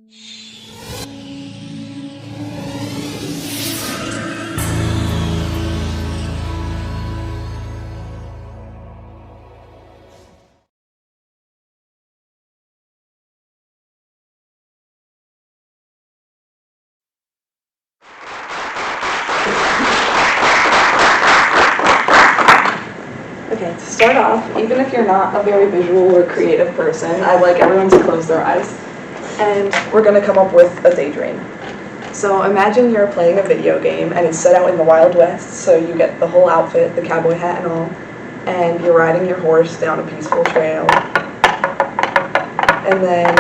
Okay, to start off, even if you're not a very visual or creative person, I'd like everyone to close their eyes. And we're going to come up with a daydream. So imagine you're playing a video game and it's set out in the Wild West, so you get the whole outfit, the cowboy hat and all, and you're riding your horse down a peaceful trail. And then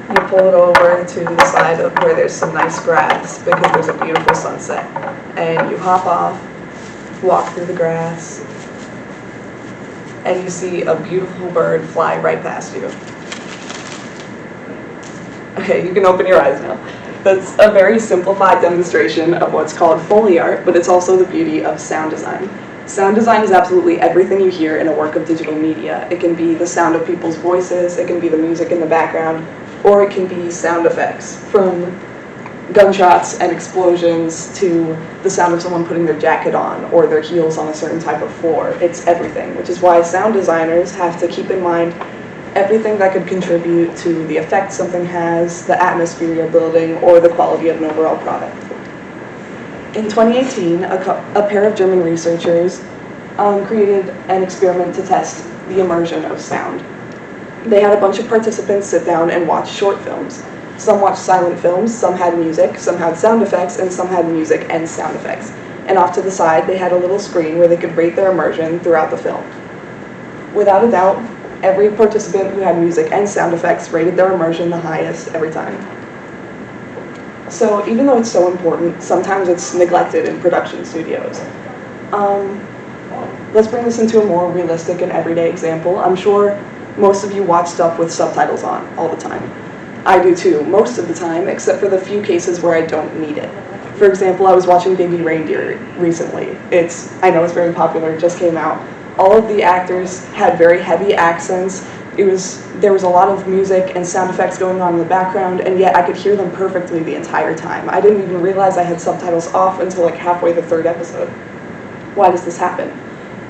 you pull it over to the side of where there's some nice grass because there's a beautiful sunset. And you hop off, walk through the grass, and you see a beautiful bird fly right past you. Okay, you can open your eyes now. That's a very simplified demonstration of what's called Foley art, but it's also the beauty of sound design. Sound design is absolutely everything you hear in a work of digital media. It can be the sound of people's voices, it can be the music in the background, or it can be sound effects, from gunshots and explosions to the sound of someone putting their jacket on or their heels on a certain type of floor. It's everything, which is why sound designers have to keep in mind everything that could contribute to the effect something has, the atmosphere you're building, or the quality of an overall product. In 2018, a pair of German researchers created an experiment to test the immersion of sound. They had a bunch of participants sit down and watch short films. Some watched silent films, some had music, some had sound effects, and some had music and sound effects. And off to the side, they had a little screen where they could rate their immersion throughout the film. Without a doubt, every participant who had music and sound effects rated their immersion the highest every time. So even though it's so important, sometimes it's neglected in production studios. Let's bring this into a more realistic and everyday example. I'm sure most of you watch stuff with subtitles on all the time. I do too, most of the time, except for the few cases where I don't need it. For example, I was watching Baby Reindeer recently. I know it's very popular, it just came out. All of the actors had very heavy accents. There was a lot of music and sound effects going on in the background, and yet I could hear them perfectly the entire time. I didn't even realize I had subtitles off until like halfway the third episode. Why does this happen?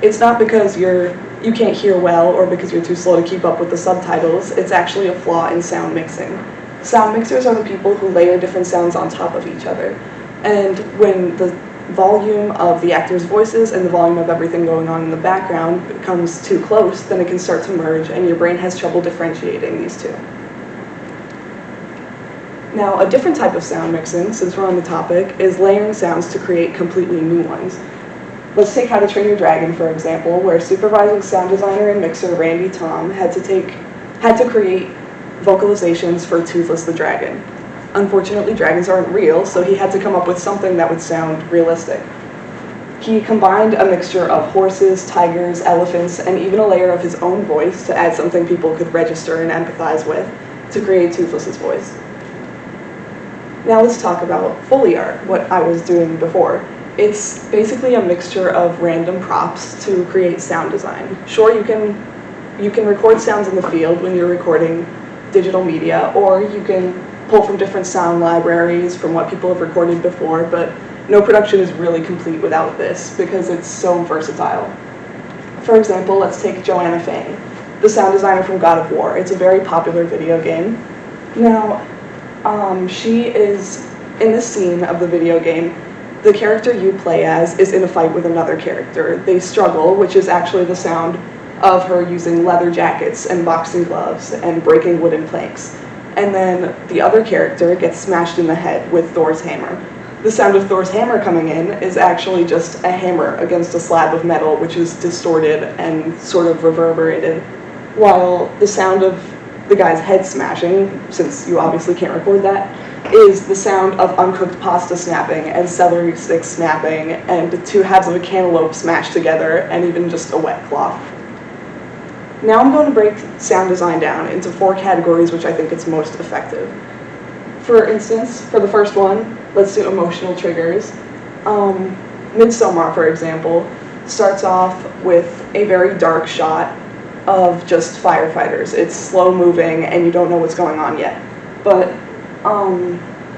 It's not because you can't hear well or because you're too slow to keep up with the subtitles. It's actually a flaw in sound mixing. Sound mixers are the people who layer different sounds on top of each other. And when the volume of the actors' voices and the volume of everything going on in the background becomes too close, then it can start to merge and your brain has trouble differentiating these two. Now, a different type of sound mixing, since we're on the topic, is layering sounds to create completely new ones. Let's take How to Train Your Dragon, for example, where supervising sound designer and mixer Randy Tom had to create vocalizations for Toothless the Dragon. Unfortunately, dragons aren't real, so he had to come up with something that would sound realistic. He combined a mixture of horses, tigers, elephants, and even a layer of his own voice to add something people could register and empathize with to create Toothless's voice. Now let's talk about Foley art, what I was doing before. It's basically a mixture of random props to create sound design. Sure, you can record sounds in the field when you're recording digital media, or you can pull from different sound libraries from what people have recorded before, but no production is really complete without this because it's so versatile. For example, let's take Joanna Fang, the sound designer from God of War. It's a very popular video game. Now, she is, in this scene of the video game, the character you play as is in a fight with another character. They struggle, which is actually the sound of her using leather jackets and boxing gloves and breaking wooden planks. And then the other character gets smashed in the head with Thor's hammer. The sound of Thor's hammer coming in is actually just a hammer against a slab of metal, which is distorted and sort of reverberated, while the sound of the guy's head smashing, since you obviously can't record that, is the sound of uncooked pasta snapping and celery sticks snapping and two halves of a cantaloupe smashed together and even just a wet cloth. Now I'm going to break sound design down into 4 categories which I think it's most effective. For instance, for the first one, let's do emotional triggers. Midsommar, for example, starts off with a very dark shot of just firefighters. It's slow moving and you don't know what's going on yet. but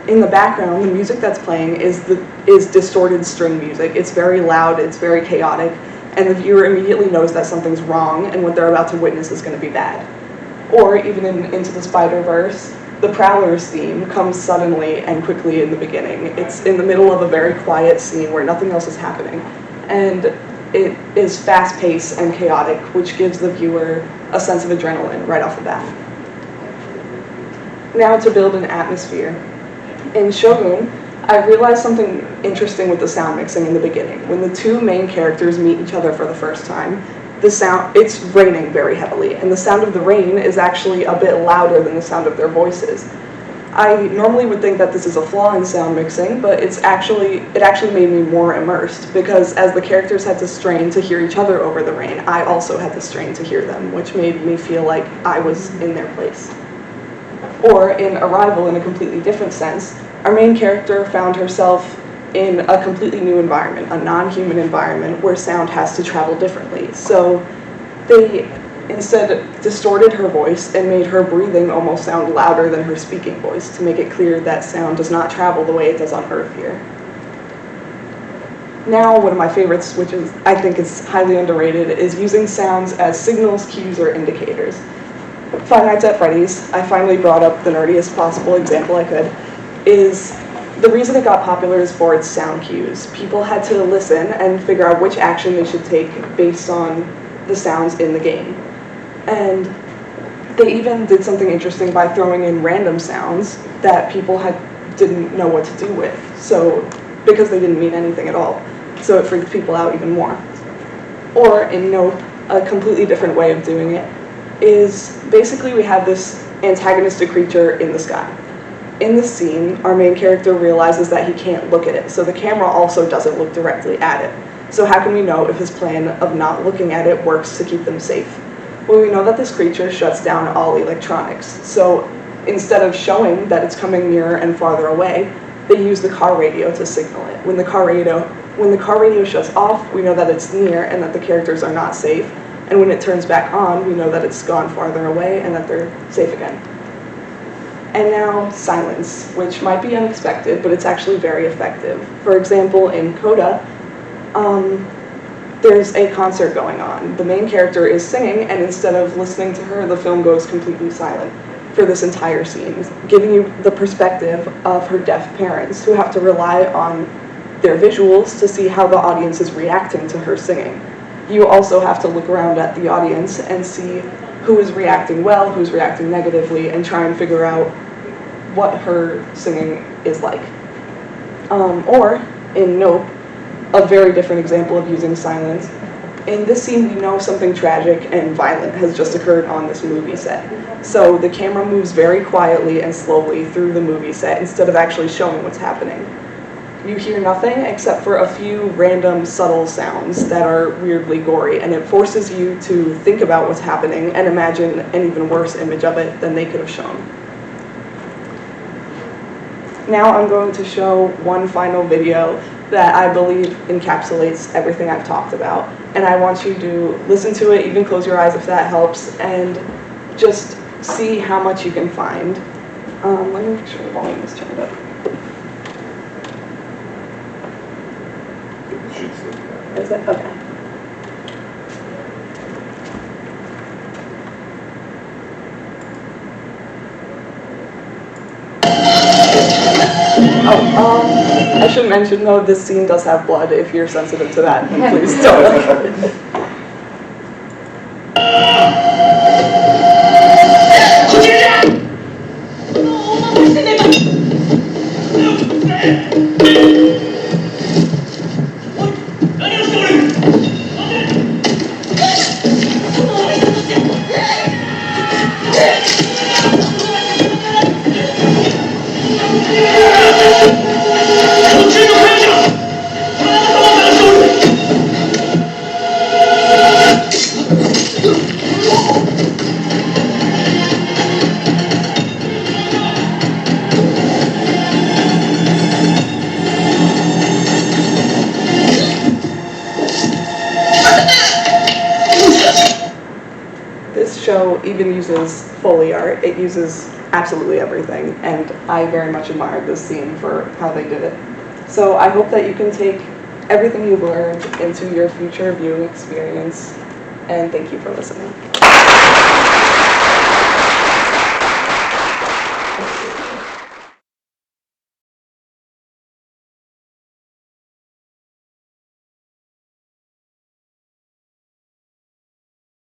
in the background, the music that's playing is distorted string music. It's very loud, it's very chaotic, and the viewer immediately knows that something's wrong and what they're about to witness is going to be bad. Or even in Into the Spider-Verse, the Prowler's theme comes suddenly and quickly in the beginning. It's in the middle of a very quiet scene where nothing else is happening, and it is fast-paced and chaotic, which gives the viewer a sense of adrenaline right off the bat. Now to build an atmosphere. In Shogun, I realized something interesting with the sound mixing in the beginning. When the two main characters meet each other for the first time, it's raining very heavily, and the sound of the rain is actually a bit louder than the sound of their voices. I normally would think that this is a flaw in sound mixing, but it actually made me more immersed, because as the characters had to strain to hear each other over the rain, I also had to strain to hear them, which made me feel like I was in their place. Or in Arrival, in a completely different sense, our main character found herself in a completely new environment, a non-human environment where sound has to travel differently. So they instead distorted her voice and made her breathing almost sound louder than her speaking voice to make it clear that sound does not travel the way it does on Earth here. Now, one of my favorites, which is I think is highly underrated, is using sounds as signals, cues, or indicators. Five Nights at Freddy's, I finally brought up the nerdiest possible example I could, is the reason it got popular is for its sound cues. People had to listen and figure out which action they should take based on the sounds in the game. And they even did something interesting by throwing in random sounds that people didn't know what to do with, so because they didn't mean anything at all. So it freaked people out even more. Or in Nope, a completely different way of doing it is basically we have this antagonistic creature in the sky. In the scene, our main character realizes that he can't look at it, so the camera also doesn't look directly at it. So how can we know if his plan of not looking at it works to keep them safe? Well, we know that this creature shuts down all electronics, so instead of showing that it's coming nearer and farther away, they use the car radio to signal it. When the car radio shuts off, we know that it's near and that the characters are not safe, and when it turns back on, we know that it's gone farther away and that they're safe again. And now silence, which might be unexpected, but it's actually very effective. For example, in Coda, there's a concert going on. The main character is singing, and instead of listening to her, the film goes completely silent for this entire scene, giving you the perspective of her deaf parents, who have to rely on their visuals to see how the audience is reacting to her singing. You also have to look around at the audience and see who is reacting well, who's reacting negatively, and try and figure out what her singing is like. Or, in Nope, a very different example of using silence. In this scene, we know something tragic and violent has just occurred on this movie set. So the camera moves very quietly and slowly through the movie set instead of actually showing what's happening. You hear nothing except for a few random subtle sounds that are weirdly gory, and it forces you to think about what's happening and imagine an even worse image of it than they could have shown. Now I'm going to show one final video that I believe encapsulates everything I've talked about, and I want you to listen to it, even close your eyes if that helps, and just see how much you can find. Let me make sure the volume is turned up. Is it? Okay. I should mention though, this scene does have blood. If you're sensitive to that, then please don't. This show even uses Foley art. It uses absolutely everything, and I very much admired this scene for how they did it. So I hope that you can take everything you've learned into your future viewing experience, and thank you for listening.